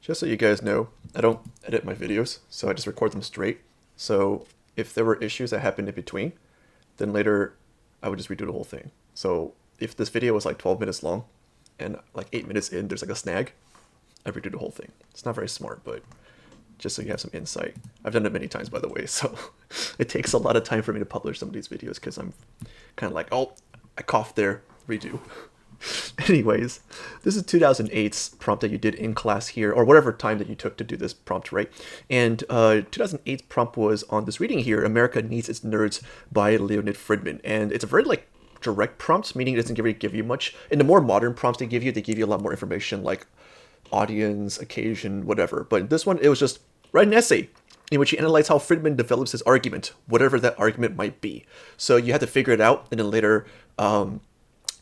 Just so you guys know, I don't edit my videos, so I just record them straight. So if there were issues that happened in between, then later I would just redo the whole thing. So if this video was like 12 minutes long and like 8 minutes in there's like a snag, I redo the whole thing. It's not very smart, but just so you have some insight. I've done it many times, by the way, so it takes a lot of time for me to publish some of these videos because I'm kind of like, oh, I coughed there, redo. Anyways, this is 2008's prompt that you did in class here, or whatever time that you took to do this prompt, right? And 2008's prompt was on this reading here, America Needs Its Nerds by Leonid Friedman. And it's a very like direct prompt, meaning it doesn't really give you much. In the more modern prompts they give you a lot more information like audience, occasion, whatever. But this one, it was just write an essay in which you analyze how Friedman develops his argument, whatever that argument might be. So you had to figure it out, and then later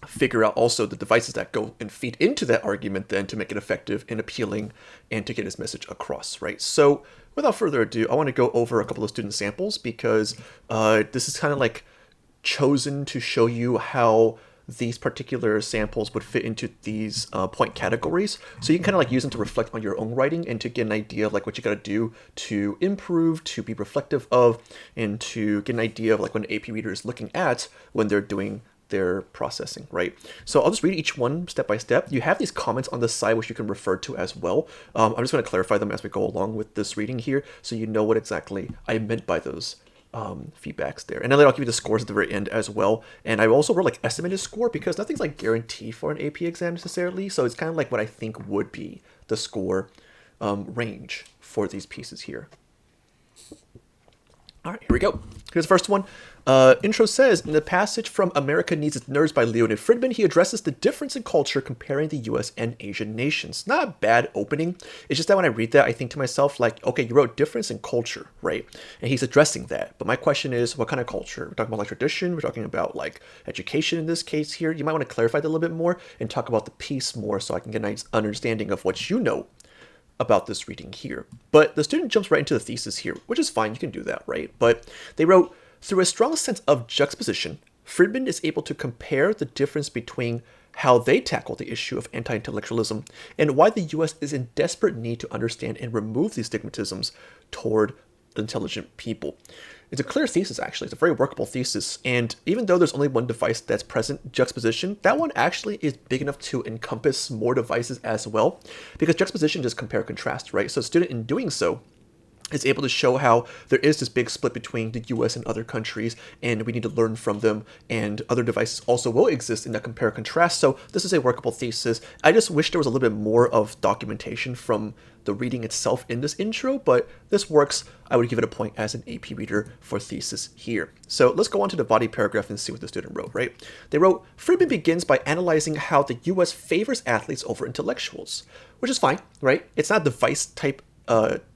figure out also the devices that go and feed into that argument then to make it effective and appealing and to get his message across, right? So without further ado, I want to go over a couple of student samples because this is kind of like chosen to show you how these particular samples would fit into these point categories. So you can kind of like use them to reflect on your own writing and to get an idea of like what you got to do to improve, to be reflective of, and to get an idea of like what an AP reader is looking at when they're doing their processing, right? So I'll just read each one step by step. You have these comments on the side which you can refer to as well. I'm just going to clarify them as we go along with this reading here so you know what exactly I meant by those feedbacks there. And then I'll give you the scores at the very end as well. And I also wrote like estimated score because nothing's like guaranteed for an AP exam necessarily. So it's kind of like what I think would be the score range for these pieces here. All right, here we go. Here's the first one. Intro says, in the passage from America Needs Its Nerds by Leonid Friedman, he addresses the difference in culture comparing the US and Asian nations. Not a bad opening. It's just that when I read that, I think to myself, like, okay, you wrote difference in culture, right? And he's addressing that. But my question is, what kind of culture? We're talking about like tradition. We're talking about like education in this case here. You might want to clarify that a little bit more and talk about the piece more so I can get a nice understanding of what you know about this reading here. But the student jumps right into the thesis here, which is fine, you can do that, right? But they wrote, through a strong sense of juxtaposition, Friedman is able to compare the difference between how they tackle the issue of anti-intellectualism and why the US is in desperate need to understand and remove these stigmatisms toward intelligent people. It's a clear thesis, actually. It's a very workable thesis. And even though there's only one device that's present, juxtaposition, that one actually is big enough to encompass more devices as well. Because juxtaposition just compare contrast, right? So the student in doing so is able to show how there is this big split between the US and other countries, and we need to learn from them, and other devices also will exist in that compare contrast. So this is a workable thesis. I just wish there was a little bit more of documentation from the reading itself in this intro, but this works. I would give it a point as an AP reader for thesis here. So let's go on to the body paragraph and see what the student wrote, right? They wrote, Friedman begins by analyzing how the US favors athletes over intellectuals, which is fine, right? It's not a device type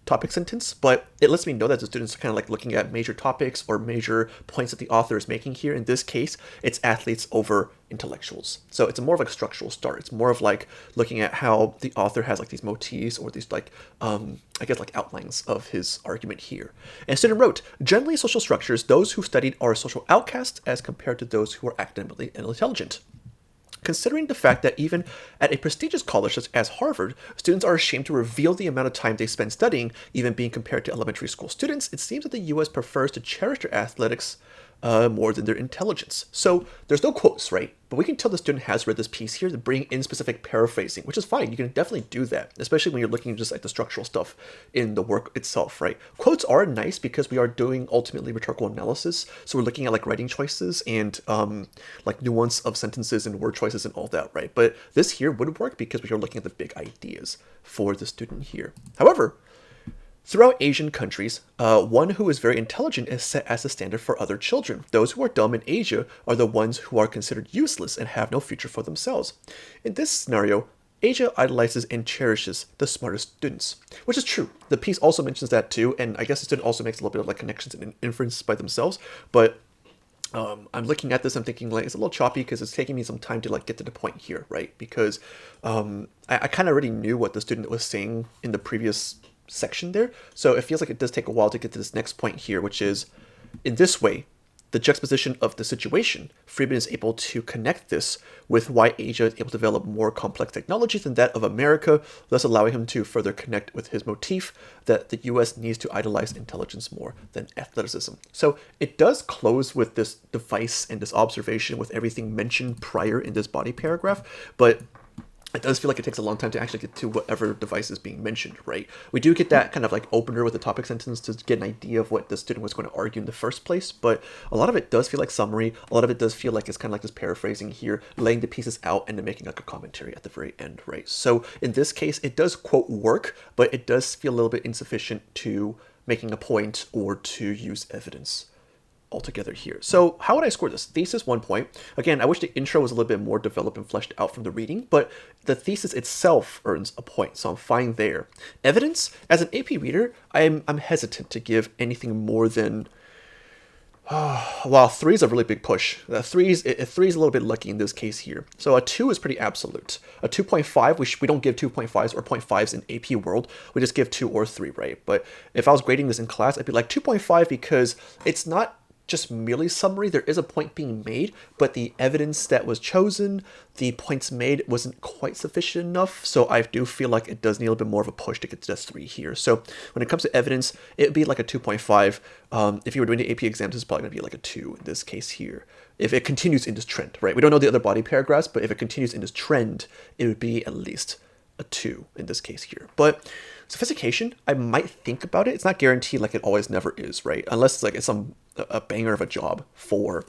topic sentence, but it lets me know that the students are kind of like looking at major topics or major points that the author is making here. In this case, it's athletes over intellectuals. So it's more of like a structural start. It's more of like looking at how the author has like these motifs or these like, I guess like outlines of his argument here. And student wrote, generally social structures, those who studied are social outcasts as compared to those who are academically intelligent. Considering the fact that even at a prestigious college such as Harvard, students are ashamed to reveal the amount of time they spend studying, even being compared to elementary school students, it seems that the US prefers to cherish their athletics more than their intelligence. So there's no quotes, right? But we can tell the student has read this piece here to bring in specific paraphrasing, which is fine. You can definitely do that, especially when you're looking just at the structural stuff in the work itself, right? Quotes are nice because we are doing ultimately rhetorical analysis. So we're looking at like writing choices and like nuance of sentences and word choices and all that, right? But this here would work because we are looking at the big ideas for the student here. However, throughout Asian countries, one who is very intelligent is set as a standard for other children. Those who are dumb in Asia are the ones who are considered useless and have no future for themselves. In this scenario, Asia idolizes and cherishes the smartest students, which is true. The piece also mentions that too, and I guess the student also makes a little bit of like connections and inference by themselves, but I'm looking at this, I'm thinking like it's a little choppy because it's taking me some time to like get to the point here, right? Because I kind of already knew what the student was saying in the previous section there. So it feels like it does take a while to get to this next point here, which is in this way, the juxtaposition of the situation, Friedman is able to connect this with why Asia is able to develop more complex technologies than that of America, thus allowing him to further connect with his motif that the US needs to idolize intelligence more than athleticism. So it does close with this device and this observation with everything mentioned prior in this body paragraph, but it does feel like it takes a long time to actually get to whatever device is being mentioned, right? We do get that kind of like opener with the topic sentence to get an idea of what the student was going to argue in the first place, but a lot of it does feel like summary. A lot of it does feel like it's kind of like just paraphrasing here, laying the pieces out and then making like a commentary at the very end, right? So in this case, it does quote work, but it does feel a little bit insufficient to making a point or to use evidence altogether here. So how would I score this? Thesis, 1 point. Again, I wish the intro was a little bit more developed and fleshed out from the reading, but the thesis itself earns a point, so I'm fine there. Evidence, as an AP reader, I'm hesitant to give anything more than wow, 3 is a really big push. 3 is a little bit lucky in this case here. So a 2 is pretty absolute. A 2.5, we don't give 2.5s or 0.5s in AP world. We just give 2 or 3, right? But if I was grading this in class, I'd be like 2.5 because it's not just merely summary. There is a point being made, but the evidence that was chosen, the points made wasn't quite sufficient enough. So I do feel like it does need a little bit more of a push to get to the 3 here. So when it comes to evidence, it would be like a 2.5. If you were doing the AP exams, it's probably going to be like a 2 in this case here. If it continues in this trend, right? We don't know the other body paragraphs, but if it continues in this trend, it would be at least a 2 in this case here. But sophistication, I might think about it. It's not guaranteed like it always never is, right? Unless it's like a banger of a job for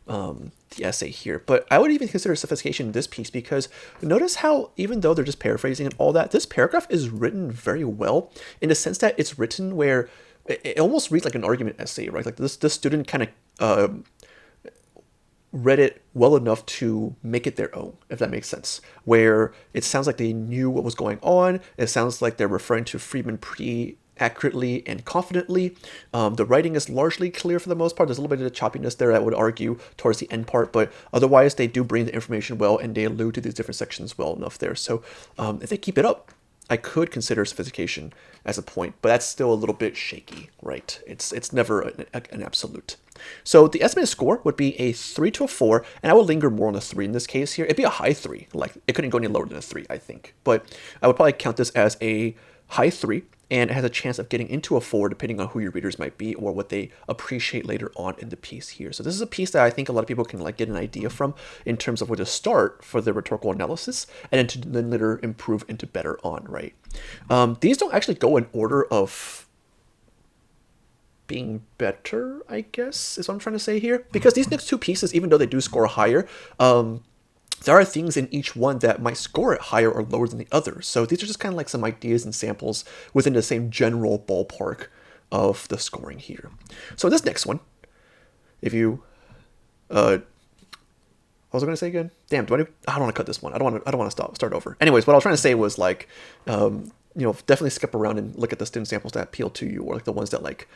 the essay here. But I would even consider sophistication in this piece because notice how, even though they're just paraphrasing and all that, this paragraph is written very well in the sense that it's written where it almost reads like an argument essay, right? Like this student kind of read it well enough to make it their own, if that makes sense, where it sounds like they knew what was going on. It sounds like they're referring to Friedman pretty accurately and confidently. The writing is largely clear for the most part. There's a little bit of choppiness there, I would argue, towards the end part, but otherwise they do bring the information well and they allude to these different sections well enough there. So if they keep it up, I could consider sophistication as a point, but that's still a little bit shaky, right? It's never an absolute. So the estimated score would be a 3 to a 4, and I would linger more on the 3 in this case here. It'd be a high 3. Like, it couldn't go any lower than a 3, I think. But I would probably count this as a high 3, and it has a chance of getting into a 4 depending on who your readers might be or what they appreciate later on in the piece here. So this is a piece that I think a lot of people can get an idea from in terms of where to start for the rhetorical analysis and then to then later improve into better on, right? These don't actually go in order of being better, I guess, is what I'm trying to say here. Because these next 2 pieces, even though they do score higher, there are things in each one that might score it higher or lower than the other. So these are just kind of like some ideas and samples within the same general ballpark of the scoring here. So this next one, if you, what was I going to say again? Damn, I don't want to cut this one. I don't want to start over. Anyways, what I was trying to say was definitely skip around and look at the student samples that appeal to you, or like the ones that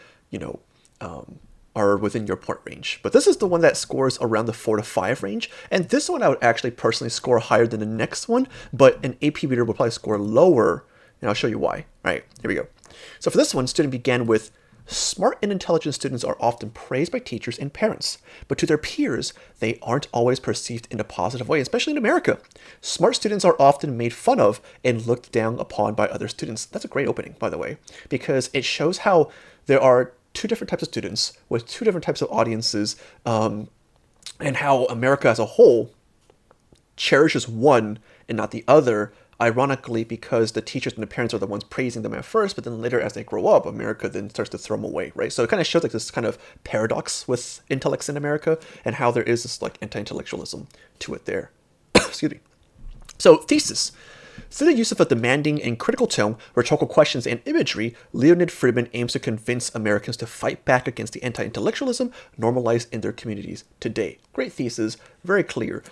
are within your point range. But this is the one that scores around the 4 to 5 range. And this one I would actually personally score higher than the next one, but an AP reader would probably score lower. And I'll show you why. All right, here we go. So for this one, student began with, smart and intelligent students are often praised by teachers and parents, but to their peers, they aren't always perceived in a positive way, especially in America. Smart students are often made fun of and looked down upon by other students. That's a great opening, by the way, because it shows how there are 2 different types of students with 2 different types of audiences, and how America as a whole cherishes one and not the other, ironically, because the teachers and the parents are the ones praising them at first, but then later as they grow up, America then starts to throw them away, right? So it kind of shows this kind of paradox with intellects in America and how there is this anti-intellectualism to it there. Excuse me. So thesis. Through the use of a demanding and critical tone, rhetorical questions, and imagery, Leonid Friedman aims to convince Americans to fight back against the anti-intellectualism normalized in their communities today. Great thesis, very clear.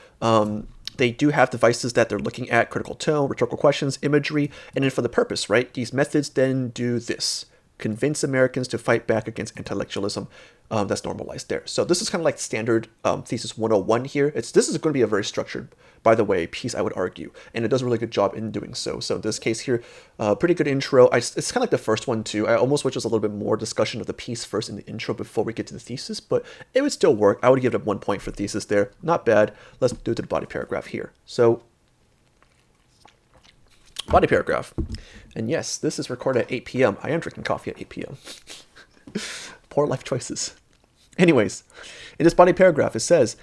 They do have devices that they're looking at, critical tone, rhetorical questions, imagery, and then for the purpose, right? These methods then do this. Convince Americans to fight back against intellectualism that's normalized there. So this is kind of like standard thesis 101 here. This is going to be a very structured, by the way, piece, I would argue, and it does a really good job in doing so. So in this case here, pretty good intro. It's kind of like the first one too. I almost wish there was a little bit more discussion of the piece first in the intro before we get to the thesis, but it would still work. I would give it 1 point for thesis there. Not bad. Let's do the body paragraph here. So body paragraph. And yes, this is recorded at 8 p.m. I am drinking coffee at 8 p.m. Poor life choices. Anyways, in this body paragraph, it says,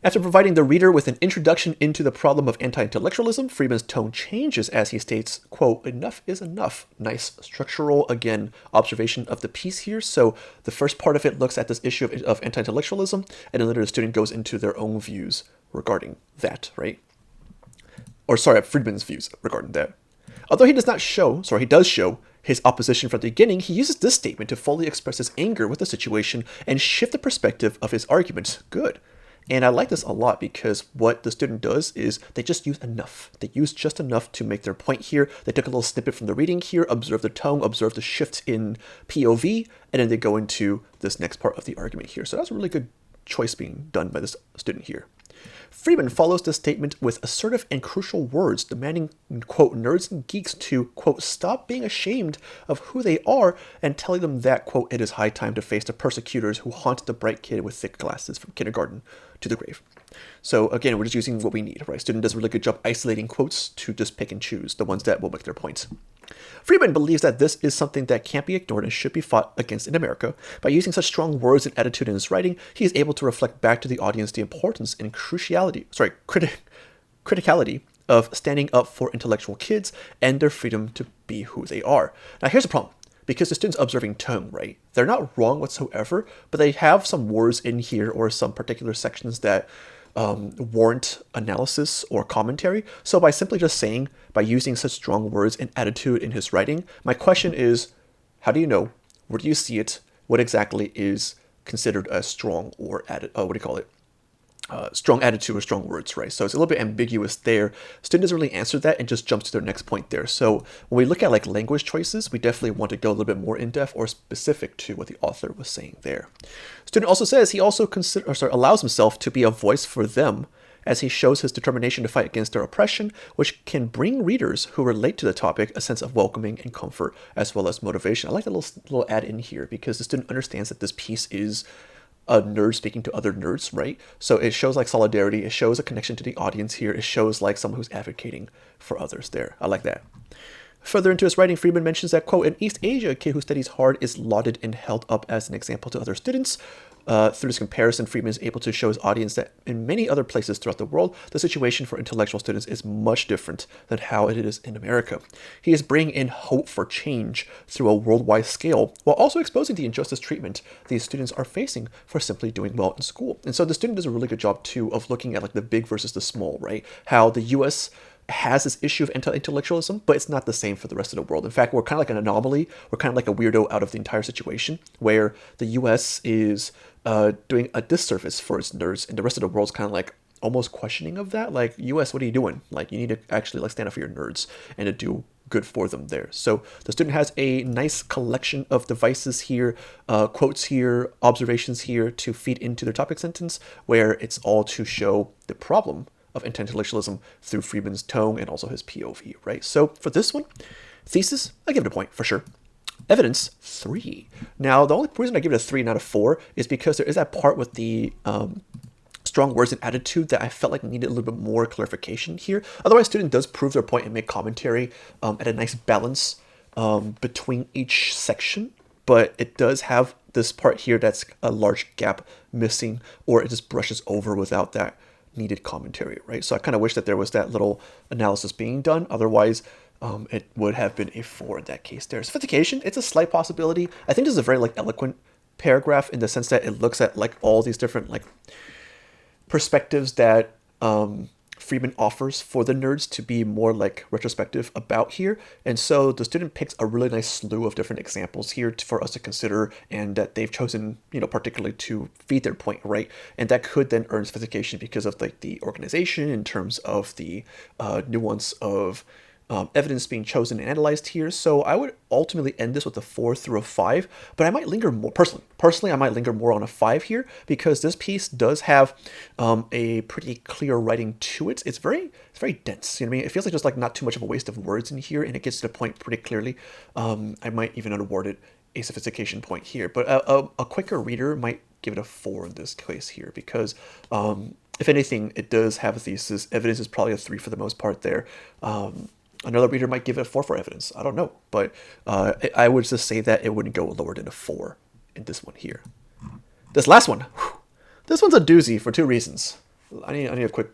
after providing the reader with an introduction into the problem of anti-intellectualism, Friedman's tone changes as he states, quote, enough is enough. Nice structural, again, observation of the piece here. So the first part of it looks at this issue of anti-intellectualism, and then later the student goes into their own views regarding that, right? Or sorry, Friedman's views regarding that. Although he does show his opposition from the beginning, he uses this statement to fully express his anger with the situation and shift the perspective of his argument. Good. And I like this a lot because what the student does is they just use enough. They use just enough to make their point here. They took a little snippet from the reading here, observe the tone, observe the shift in POV, and then they go into this next part of the argument here. So that's a really good choice being done by this student here. Friedman follows this statement with assertive and crucial words, demanding, quote, nerds and geeks to, quote, stop being ashamed of who they are and telling them that, quote, it is high time to face the persecutors who haunt the bright kid with thick glasses from kindergarten to the grave. So again, we're just using what we need, right? Student does a really good job isolating quotes to just pick and choose the ones that will make their points. Friedman believes that this is something that can't be ignored and should be fought against in America. By using such strong words and attitude in his writing, he is able to reflect back to the audience the importance and criticality of standing up for intellectual kids and their freedom to be who they are. Now here's the problem. Because the student's observing tone, right? They're not wrong whatsoever, but they have some words in here or some particular sections that warrant analysis or commentary. So by simply just saying, by using such strong words and attitude in his writing, my question is, how do you know? Where do you see it? What exactly is considered as strong or strong attitude or strong words, right? So it's a little bit ambiguous there. Student doesn't really answer that and just jumps to their next point there. So when we look at like language choices, we definitely want to go a little bit more in depth or specific to what the author was saying there. Student also says he also allows himself to be a voice for them as he shows his determination to fight against their oppression, which can bring readers who relate to the topic a sense of welcoming and comfort as well as motivation. I like that little add in here because the student understands that this piece is a nerd speaking to other nerds, right? So it shows like solidarity. It shows a connection to the audience here. It shows like someone who's advocating for others there. I like that. Further into his writing, Friedman mentions that, quote, in East Asia, a kid who studies hard is lauded and held up as an example to other students. Through this comparison, Friedman is able to show his audience that in many other places throughout the world, the situation for intellectual students is much different than how it is in America. He is bringing in hope for change through a worldwide scale, while also exposing the injustice treatment these students are facing for simply doing well in school. And so the student does a really good job, too, of looking at like the big versus the small, right? How the U.S. has this issue of anti-intellectualism, but it's not the same for the rest of the world. In fact, we're kind of like an anomaly. We're kind of like a weirdo out of the entire situation, where the U.S. is doing a disservice for its nerds, and the rest of the world's kind of like almost questioning of that. Like, U.S., what are you doing? Like, you need to actually like stand up for your nerds and to do good for them there. So the student has a nice collection of devices here, quotes here, observations here to feed into their topic sentence, where it's all to show the problem of anti-intellectualism through Friedman's tone and also his POV, right? So for this one, thesis, I give it a point for sure. Evidence, 3. Now, the only reason I give it a 3 not a 4 is because there is that part with the strong words and attitude that I felt like needed a little bit more clarification here. Otherwise, student does prove their point and make commentary at a nice balance between each section, but it does have this part here that's a large gap missing, or it just brushes over without that needed commentary, right? So I kind of wish that there was that little analysis being done. Otherwise, it would have been a 4 in that case there. Sophistication, it's a slight possibility. I think this is a very like eloquent paragraph in the sense that it looks at like all these different like perspectives that Friedman offers for the nerds to be more like retrospective about here. And so the student picks a really nice slew of different examples here for us to consider, and that they've chosen, particularly to feed their point, right? And that could then earn sophistication because of like the organization in terms of the nuance of evidence being chosen and analyzed here. So I would ultimately end this with a 4 through a 5, but I might linger more personally I might linger more on a 5 here, because this piece does have a pretty clear writing to it. It's very dense. You know what I mean? It feels like just like not too much of a waste of words in here, and it gets to the point pretty clearly. I might even award it a sophistication point here, but a quicker reader might give it a 4 in this case here, because if anything, it does have a thesis. Evidence is probably a 3 for the most part there. Another reader might give it a 4 for evidence. I don't know, but I would just say that it wouldn't go lower than a 4 in this one here. This last one, this one's a doozy for 2 reasons. I need a quick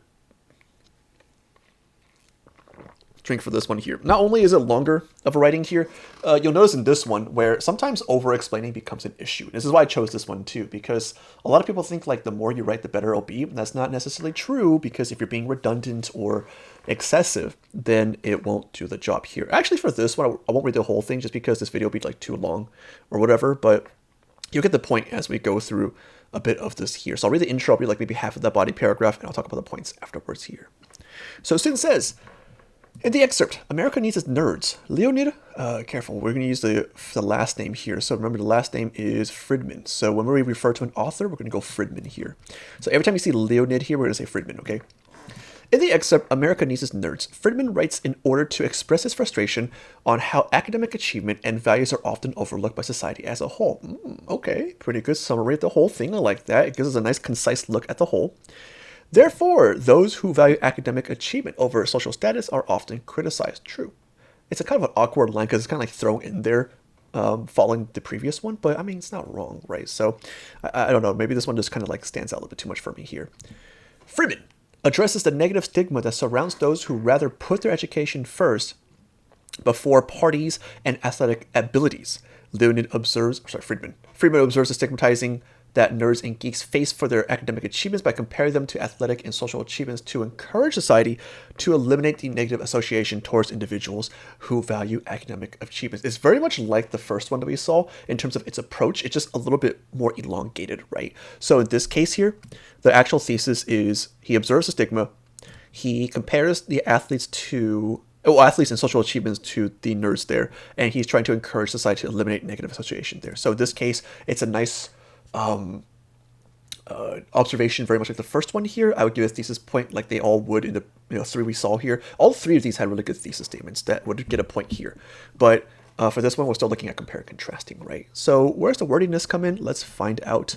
drink for this one here. Not only is it longer of a writing here, you'll notice in this one where sometimes over-explaining becomes an issue. This is why I chose this one too, because a lot of people think like the more you write, the better it'll be. That's not necessarily true, because if you're being redundant or excessive, then it won't do the job here. Actually, for this one, I won't read the whole thing just because this video will be like too long or whatever, but you'll get the point as we go through a bit of this here. So I'll read the intro, I'll read like maybe half of that body paragraph, and I'll talk about the points afterwards here. So student says, in the excerpt, America needs its nerds. Leonid, careful, we're going to use the last name here. So remember, the last name is Friedman. So when we refer to an author, we're going to go Friedman here. So every time you see Leonid here, we're going to say Friedman, okay? In the excerpt, America needs its nerds, Friedman writes in order to express his frustration on how academic achievement and values are often overlooked by society as a whole. Okay, pretty good summary of the whole thing. I like that. It gives us a nice, concise look at the whole. Therefore, those who value academic achievement over social status are often criticized. True. It's a kind of an awkward line because it's kind of like thrown in there following the previous one, but I mean, it's not wrong, right? So I don't know. Maybe this one just kind of like stands out a little bit too much for me here. Friedman addresses the negative stigma that surrounds those who rather put their education first before parties and athletic abilities. Friedman observes the stigmatizing that nerds and geeks face for their academic achievements by comparing them to athletic and social achievements to encourage society to eliminate the negative association towards individuals who value academic achievements. It's very much like the first one that we saw in terms of its approach. It's just a little bit more elongated, right? So in this case here, the actual thesis is he observes the stigma, he compares the athletes and social achievements to the nerds there, and he's trying to encourage society to eliminate negative association there. So in this case, it's a nice observation, very much like the first one here. I would give a thesis point like they all would in the 3 we saw here. All 3 of these had really good thesis statements that would get a point here. But for this one, we're still looking at compare and contrasting, right? So where's the wordiness come in? Let's find out.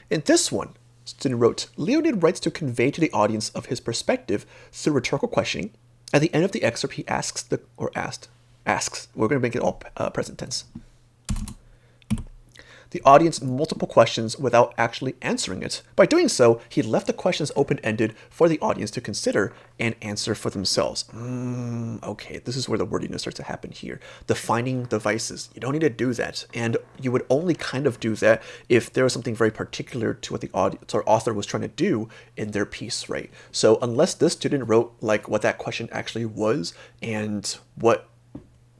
In this one, student wrote, Leonid writes to convey to the audience of his perspective through rhetorical questioning. At the end of the excerpt, he asks, we're going to make it all present tense, the audience multiple questions without actually answering it. By doing so, he left the questions open-ended for the audience to consider and answer for themselves. Okay, this is where the wordiness starts to happen here. Defining devices. You don't need to do that. And you would only kind of do that if there was something very particular to what the audience or author was trying to do in their piece, right? So unless this student wrote like what that question actually was and what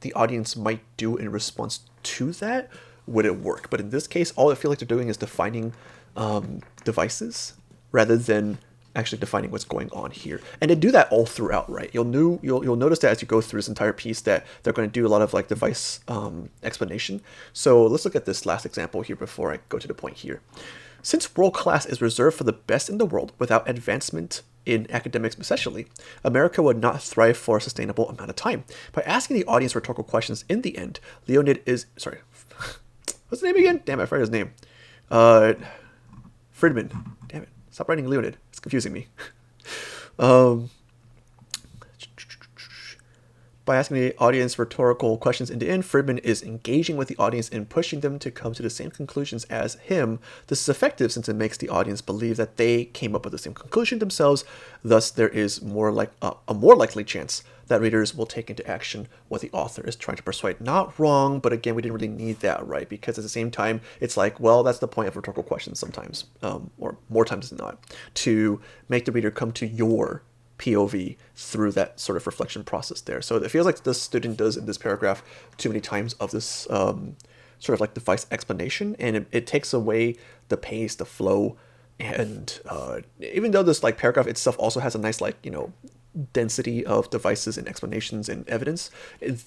the audience might do in response to that, would it work? But in this case, all I feel like they're doing is defining devices rather than actually defining what's going on here. And they do that all throughout, right? You'll notice that as you go through this entire piece that they're going to do a lot of like device explanation. So let's look at this last example here before I go to the point here. Since world class is reserved for the best in the world without advancement in academics especially, America would not thrive for a sustainable amount of time. By asking the audience rhetorical questions in the end, Leonid is, sorry, what's the name again? Damn it, I forgot his name. Friedman. Damn it. Stop writing Leonid. It's confusing me. By asking the audience rhetorical questions in the end, Friedman is engaging with the audience and pushing them to come to the same conclusions as him. This is effective since it makes the audience believe that they came up with the same conclusion themselves. Thus, there is more like a more likely chance that readers will take into action what the author is trying to persuade. Not wrong, but again, we didn't really need that, right? Because at the same time, it's like, well, that's the point of rhetorical questions sometimes, or more times than not, to make the reader come to your POV through that sort of reflection process there. So it feels like this student does in this paragraph too many times of this sort of like device explanation, and it takes away the pace, the flow, and even though this like paragraph itself also has a nice like, density of devices and explanations and evidence,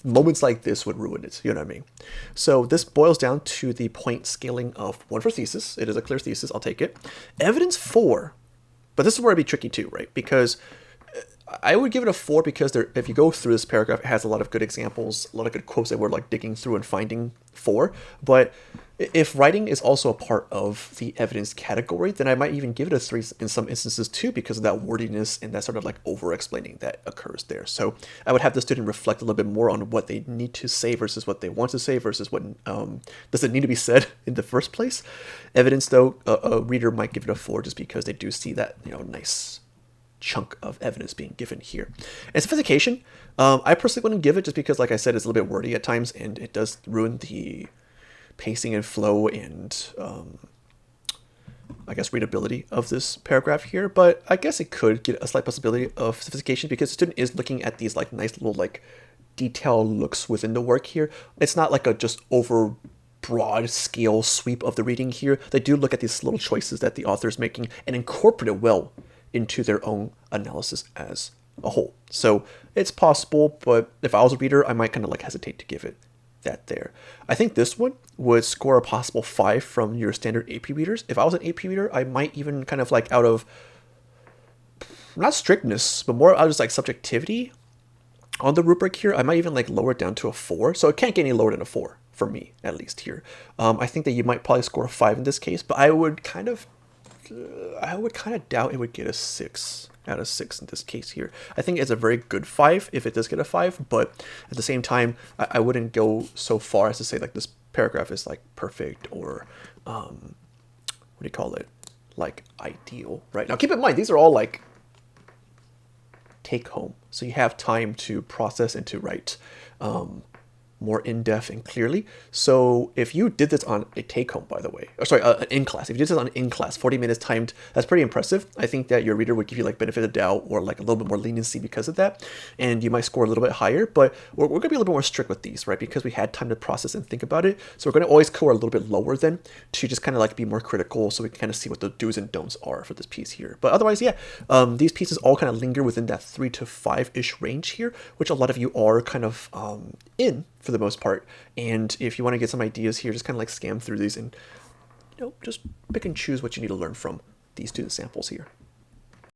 moments like this would ruin it. You know what I mean? So this boils down to the point scaling of 1 for thesis. It is a clear thesis. I'll take it. Evidence 4. But this is where it'd be tricky too, right? Because I would give it a 4 because if you go through this paragraph, it has a lot of good examples, a lot of good quotes that we're like digging through and finding for. But if writing is also a part of the evidence category, then I might even give it a 3 in some instances too, because of that wordiness and that sort of like over-explaining that occurs there. So I would have the student reflect a little bit more on what they need to say versus what they want to say versus what does it need to be said in the first place. Evidence, though, a reader might give it a 4 just because they do see that, nice chunk of evidence being given here. And sophistication, I personally wouldn't give it just because, like I said, it's a little bit wordy at times and it does ruin the pacing and flow and I guess readability of this paragraph here. But I guess it could get a slight possibility of sophistication because the student is looking at these like nice little like detailed looks within the work here. It's not like a just over broad scale sweep of the reading here. They do look at these little choices that the author is making and incorporate it well into their own analysis as a whole. So it's possible, but if I was a reader, I might kind of like hesitate to give it that there. I think this one would score a possible 5 from your standard AP readers. If I was an AP reader, I might even kind of like out of, not strictness, but more out of just like subjectivity on the rubric here, I might even like lower it down to a 4. So it can't get any lower than a 4 for me, at least here. I think that you might probably score a 5 in this case, but I would kind of doubt it would get a 6 out of 6 in this case here. I think it's a very good 5 if it does get a 5, but at the same time, I wouldn't go so far as to say like this paragraph is like perfect or what do you call it? Like ideal, right? Now keep in mind, these are all like take home. So you have time to process and to write more in-depth and clearly. So if you did this on a take-home, by the way, or sorry, an in-class, if you did this on an in-class, 40 minutes timed, that's pretty impressive. I think that your reader would give you like benefit of doubt or like a little bit more leniency because of that, and you might score a little bit higher, but we're going to be a little bit more strict with these, right? Because we had time to process and think about it. So we're going to always score a little bit lower then to just kind of like be more critical so we can kind of see what the do's and don'ts are for this piece here. But otherwise, yeah, these pieces all kind of linger within that 3 to 5-ish range here, which a lot of you are kind of in for the most part. And if you want to get some ideas here, just kind of like scan through these and just pick and choose what you need to learn from these student samples here.